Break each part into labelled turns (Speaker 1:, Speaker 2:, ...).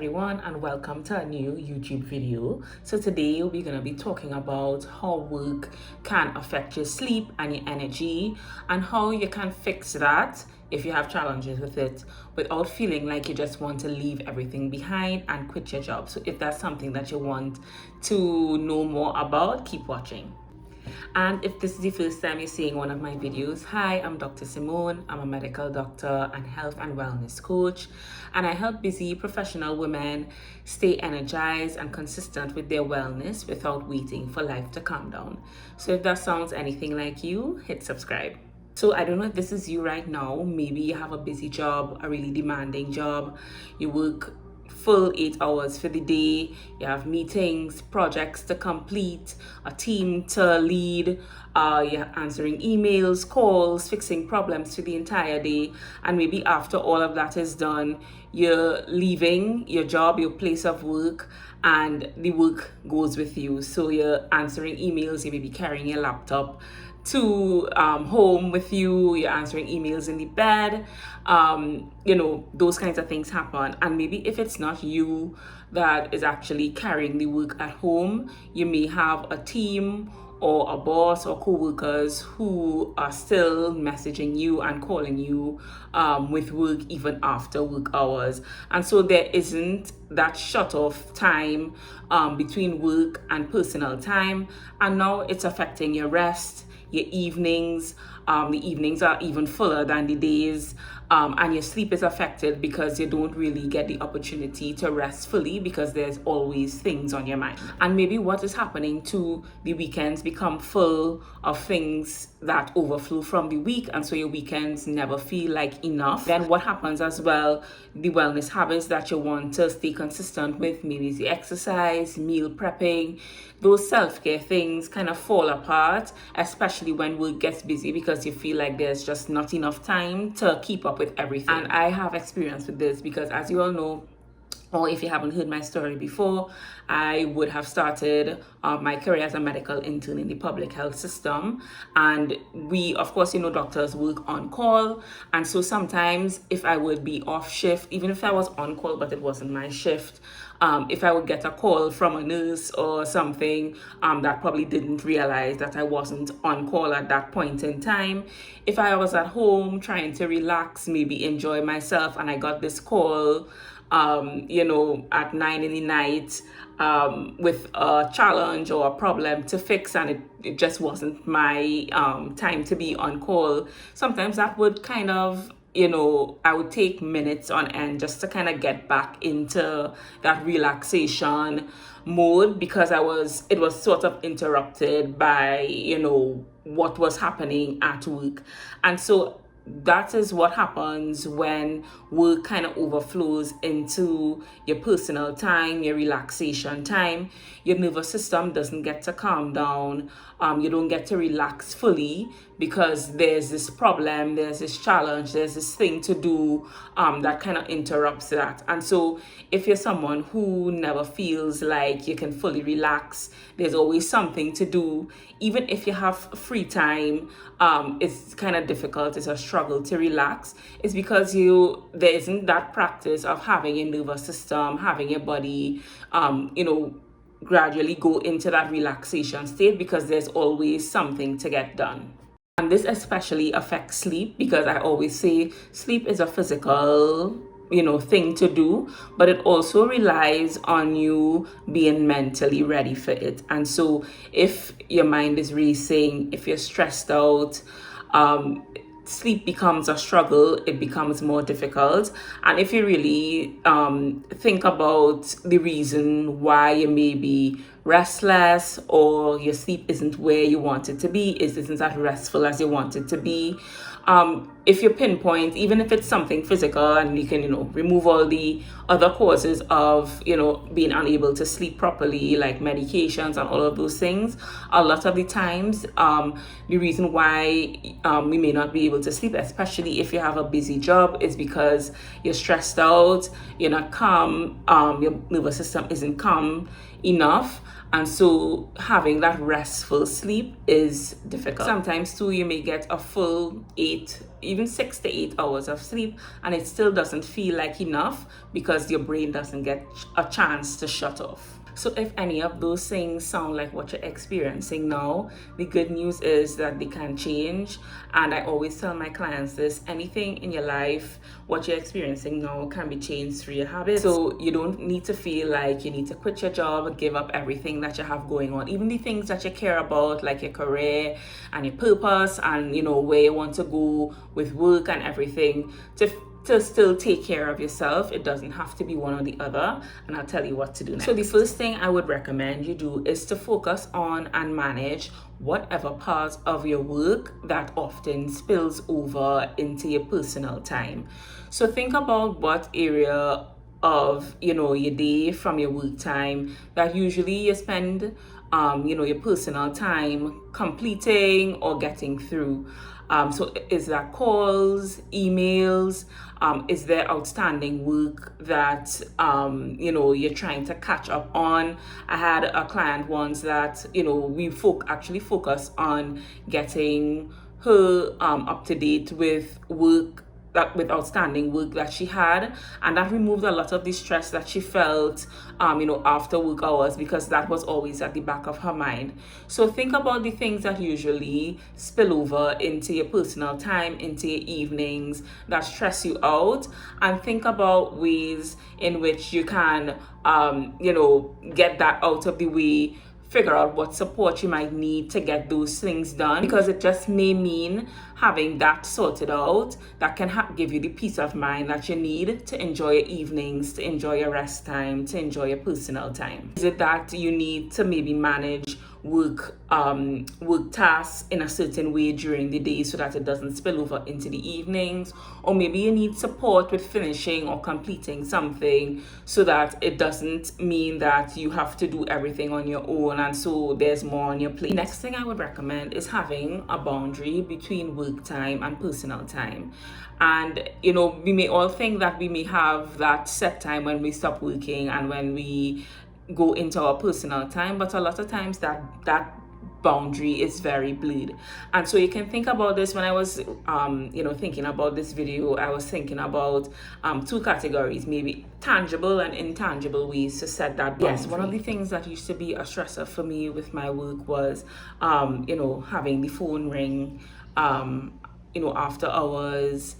Speaker 1: everyone, and welcome to a new YouTube video. So today we're going to be talking about how work can affect your sleep and your energy, and how you can fix that if you have challenges with it without feeling like you just want to leave everything behind and quit your job. So if that's something that you want to know more about, keep watching. And if this is the first time you're seeing one of my videos, hi, I'm Dr. Simone. I'm a medical doctor and health and wellness coach, and I help busy professional women stay energized and consistent with their wellness without waiting for life to calm down. So if that sounds anything like you, hit subscribe. So I don't know if this is you right now. Maybe you have a busy job, a really demanding job. You work full 8 hours for the day. You have meetings, projects to complete, a team to lead. You're answering emails, calls, fixing problems for the entire day. And maybe after all of that is done, you're leaving your job, your place of work, and the work goes with you. So you're answering emails, you may be carrying your laptop to home with you, you're answering emails in the bed, those kinds of things happen. And maybe if it's not you that is actually carrying the work at home, you may have a team or a boss or co-workers who are still messaging you and calling you with work even after work hours. And so there isn't that shut off time between work and personal time, and now it's affecting your rest, your evenings. The evenings are even fuller than the days, and your sleep is affected because you don't really get the opportunity to rest fully because there's always things on your mind. And maybe what is happening to the weekends become full of things that overflow from the week, and so your weekends never feel like enough. Then what happens as well, the wellness habits that you want to stay consistent with, maybe the exercise, meal prepping, those self-care things kind of fall apart, especially when work gets busy, because you feel like there's just not enough time to keep up with everything. And I have experience with this because, as you all know, or if you haven't heard my story before, I would have started my career as a medical intern in the public health system. And we, of course, doctors work on call. And so sometimes if I would be off shift, even if I was on call, but it wasn't my shift, if I would get a call from a nurse or something that probably didn't realize that I wasn't on call at that point in time, if I was at home trying to relax, maybe enjoy myself, and I got this call at 9 in the night with a challenge or a problem to fix, and it just wasn't my time to be on call, sometimes that would kind of, I would take minutes on end just to kind of get back into that relaxation mode, because it was sort of interrupted by, what was happening at work. And so that is what happens when work kind of overflows into your personal time, your relaxation time. Your nervous system doesn't get to calm down. You don't get to relax fully because there's this problem, there's this challenge, there's this thing to do that kind of interrupts that. And so if you're someone who never feels like you can fully relax, there's always something to do. Even if you have free time, it's kind of difficult, it's a struggle to relax. It's because there isn't that practice of having your nervous system, having your body, gradually go into that relaxation state, because there's always something to get done. And this especially affects sleep, because I always say sleep is a physical thing to do, but it also relies on you being mentally ready for it. And so if your mind is racing, if you're stressed out, sleep becomes a struggle, it becomes more difficult. And if you really think about the reason why you may be restless, or your sleep isn't where you want it to be, isn't as restful as you want it to be, if you pinpoint, even if it's something physical, and you can remove all the other causes of being unable to sleep properly, like medications and all of those things, a lot of the times the reason why we may not be able to sleep, especially if you have a busy job, is because you're stressed out, you're not calm, your nervous system isn't calm enough. And so having that restful sleep is difficult. Sometimes too, you may get a full 8 even 6 to 8 hours of sleep, and it still doesn't feel like enough because your brain doesn't get a chance to shut off. So if any of those things sound like what you're experiencing now, the good news is that they can change. And I always tell my clients this: anything in your life, what you're experiencing now, can be changed through your habits. So you don't need to feel like you need to quit your job, give up everything that you have going on, even the things that you care about, like your career and your purpose, and where you want to go with work and everything, to still take care of yourself. It doesn't have to be one or the other, and I'll tell you what to do next. So the first thing I would recommend you do is to focus on and manage whatever part of your work that often spills over into your personal time. So think about what area of your day from your work time that usually you spend your personal time completing or getting through. So is that calls, emails? Is there outstanding work that you're trying to catch up on? I had a client once that we actually focused on getting her up to date with outstanding work that she had, and that removed a lot of the stress that she felt after work hours, because that was always at the back of her mind. So think about the things that usually spill over into your personal time, into your evenings, that stress you out, and think about ways in which you can get that out of the way. Figure out what support you might need to get those things done, because it just may mean having that sorted out that can give you the peace of mind that you need to enjoy your evenings, to enjoy your rest time, to enjoy your personal time. Is it that you need to maybe manage work tasks in a certain way during the day so that it doesn't spill over into the evenings? Or maybe you need support with finishing or completing something so that it doesn't mean that you have to do everything on your own, and so there's more on your plate. The next thing I would recommend is having a boundary between work time and personal time. And we may all think that we may have that set time when we stop working and when we go into our personal time, but a lot of times that boundary is very blurred. And so you can think about this. When I was thinking about this video, I was thinking about two categories, maybe tangible and intangible ways to set that boundary. Yes, one of the things that used to be a stressor for me with my work was having the phone ring after hours.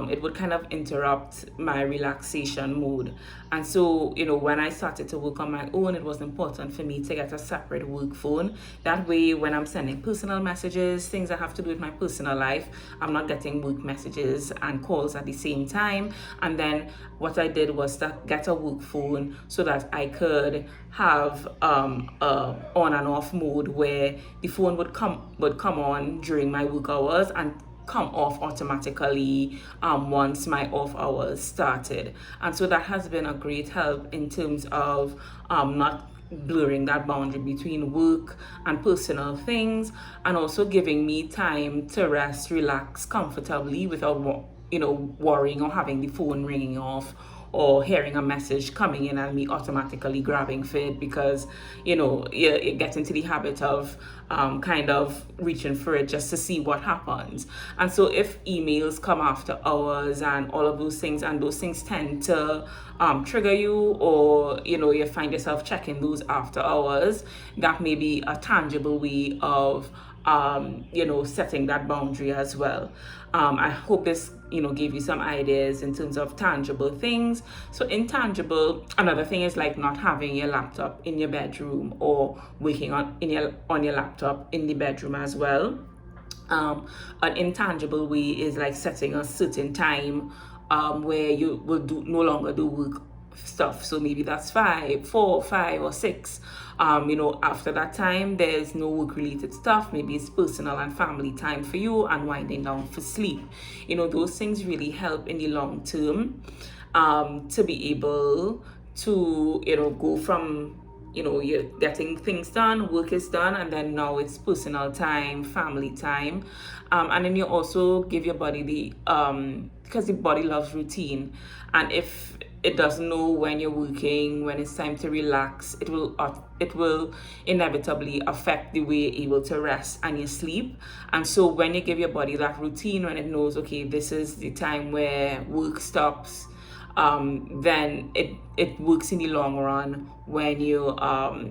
Speaker 1: It would kind of interrupt my relaxation mode. And so, when I started to work on my own, it was important for me to get a separate work phone. That way, when I'm sending personal messages, things that have to do with my personal life, I'm not getting work messages and calls at the same time. And then what I did was to get a work phone so that I could have a on and off mode where the phone would come on during my work hours and come off automatically once my off hours started. And so that has been a great help in terms of not blurring that boundary between work and personal things, and also giving me time to rest, relax comfortably without worrying or having the phone ringing off or hearing a message coming in and me automatically grabbing for it, because you get into the habit of kind of reaching for it just to see what happens. And so if emails come after hours and all of those things, and those things tend to trigger you, or you find yourself checking those after hours, that may be a tangible way of setting that boundary as well. I hope this gave you some ideas in terms of tangible things. So intangible, another thing is like not having your laptop in your bedroom or working on your laptop in the bedroom as well. An intangible way is like setting a certain time where you will no longer do work stuff. So maybe that's 4, 5 or 6. After that time, there's no work related stuff. Maybe it's personal and family time for you and winding down for sleep. Those things really help in the long term to be able to go from you're getting things done, work is done, and then now it's personal time, family time. And then you also give your body because the body loves routine. And if it doesn't know when you're working, when it's time to relax. It will inevitably affect the way you're able to rest and you sleep. And so when you give your body that routine, when it knows, okay, this is the time where work stops, then it works in the long run when you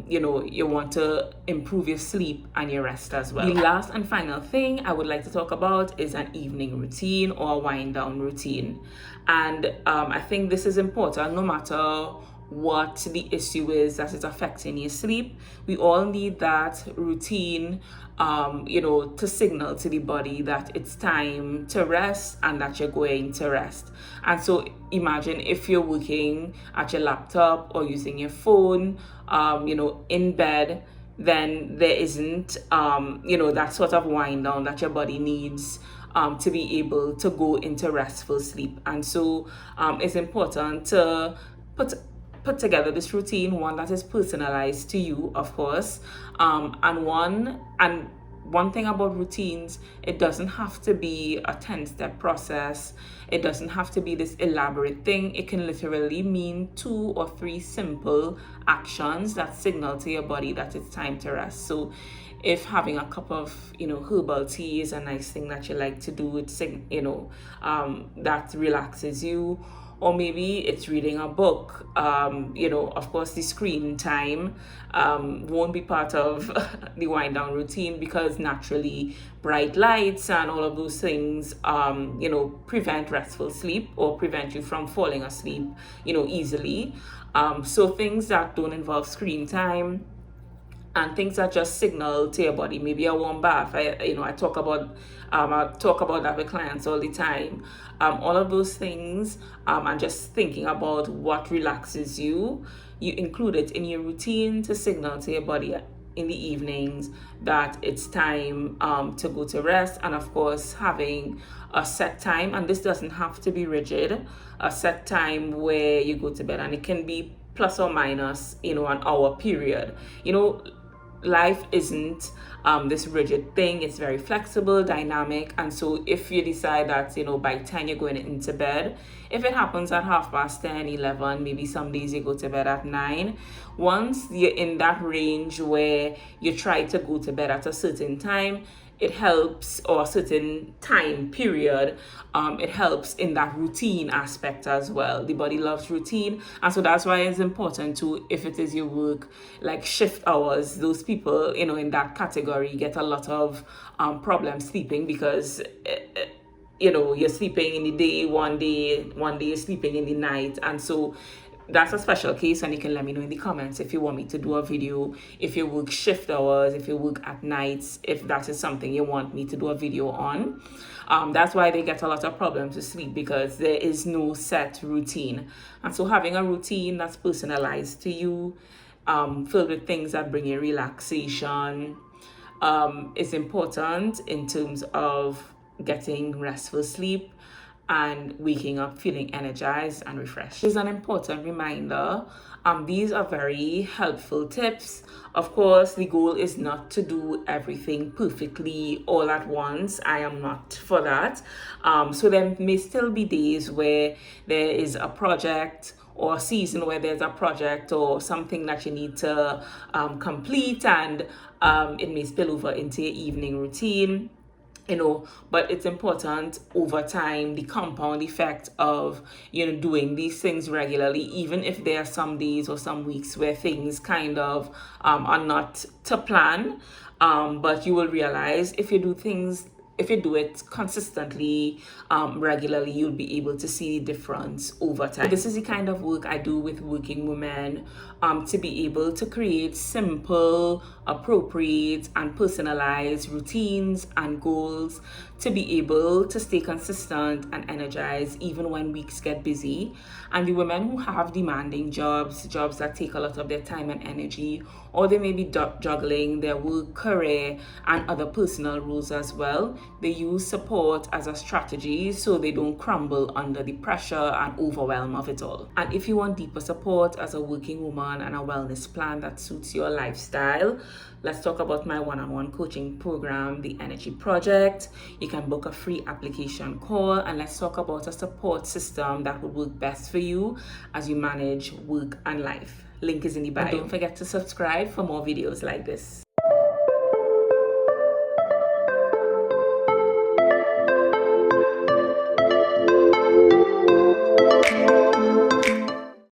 Speaker 1: you want to improve your sleep and your rest as well. The last and final thing I would like to talk about is an evening routine or a wind down routine. And I think this is important no matter what the issue is that is affecting your sleep. We all need that routine, to signal to the body that it's time to rest and that you're going to rest. And so imagine if you're working at your laptop or using your phone, in bed, then there isn't, that sort of wind down that your body needs to be able to go into restful sleep. And so it's important to put together this routine, one that is personalized to you, of course, and one thing about routines, it doesn't have to be a 10-step process. It doesn't have to be this elaborate thing. It can literally mean 2 or 3 simple actions that signal to your body that it's time to rest. So if having a cup of herbal tea is a nice thing that you like to do, that relaxes you, or maybe it's reading a book. Of course, the screen time won't be part of the wind down routine, because naturally bright lights and all of those things, prevent restful sleep or prevent you from falling asleep, easily. So things that don't involve screen time and things that just signal to your body, maybe a warm bath. I talk about that with clients all the time. All of those things, and just thinking about what relaxes you, you include it in your routine to signal to your body in the evenings that it's time to go to rest. And of course, having a set time, and this doesn't have to be rigid, a set time where you go to bed, and it can be plus or minus, an hour period. Life isn't this rigid thing. It's very flexible, dynamic. And so if you decide that, by 10 you're going into bed, if it happens at 10:30, 11, maybe some days you go to bed at 9, once you're in that range where you try to go to bed at a certain time, it helps, or a certain time period, it helps in that routine aspect as well. The body loves routine, and so that's why it's important to, if it is your work, like shift hours, those people, in that category get a lot of problems sleeping, because you're sleeping in the day, one day you're sleeping in the night. And so that's a special case, and you can let me know in the comments if you want me to do a video, if you work shift hours, if you work at nights, if that is something you want me to do a video on. That's why they get a lot of problems to sleep, because there is no set routine. And so having a routine that's personalized to you, filled with things that bring you relaxation, is important in terms of getting restful sleep and waking up feeling energized and refreshed. This is an important reminder. These are very helpful tips. Of course, the goal is not to do everything perfectly all at once. I am not for that. So there may still be days where there is a project, or a season where there's a project or something that you need to complete, and it may spill over into your evening routine. But it's important over time, the compound effect of, doing these things regularly, even if there are some days or some weeks where things kind of are not to plan. But you will realize if you do it consistently, regularly, you'll be able to see the difference over time. This is the kind of work I do with working women, to be able to create simple, appropriate, and personalized routines and goals, to be able to stay consistent and energized even when weeks get busy. And the women who have demanding jobs that take a lot of their time and energy, or they may be juggling their work, career, and other personal roles as well, They use support as a strategy so they don't crumble under the pressure and overwhelm of it all. And if you want deeper support as a working woman and a wellness plan that suits your lifestyle, let's talk about my one-on-one coaching program, The Energy Project. You can book a free application call and let's talk about a support system that would work best for you as you manage work and life. Link is in the bio. And don't forget to subscribe for more videos like this.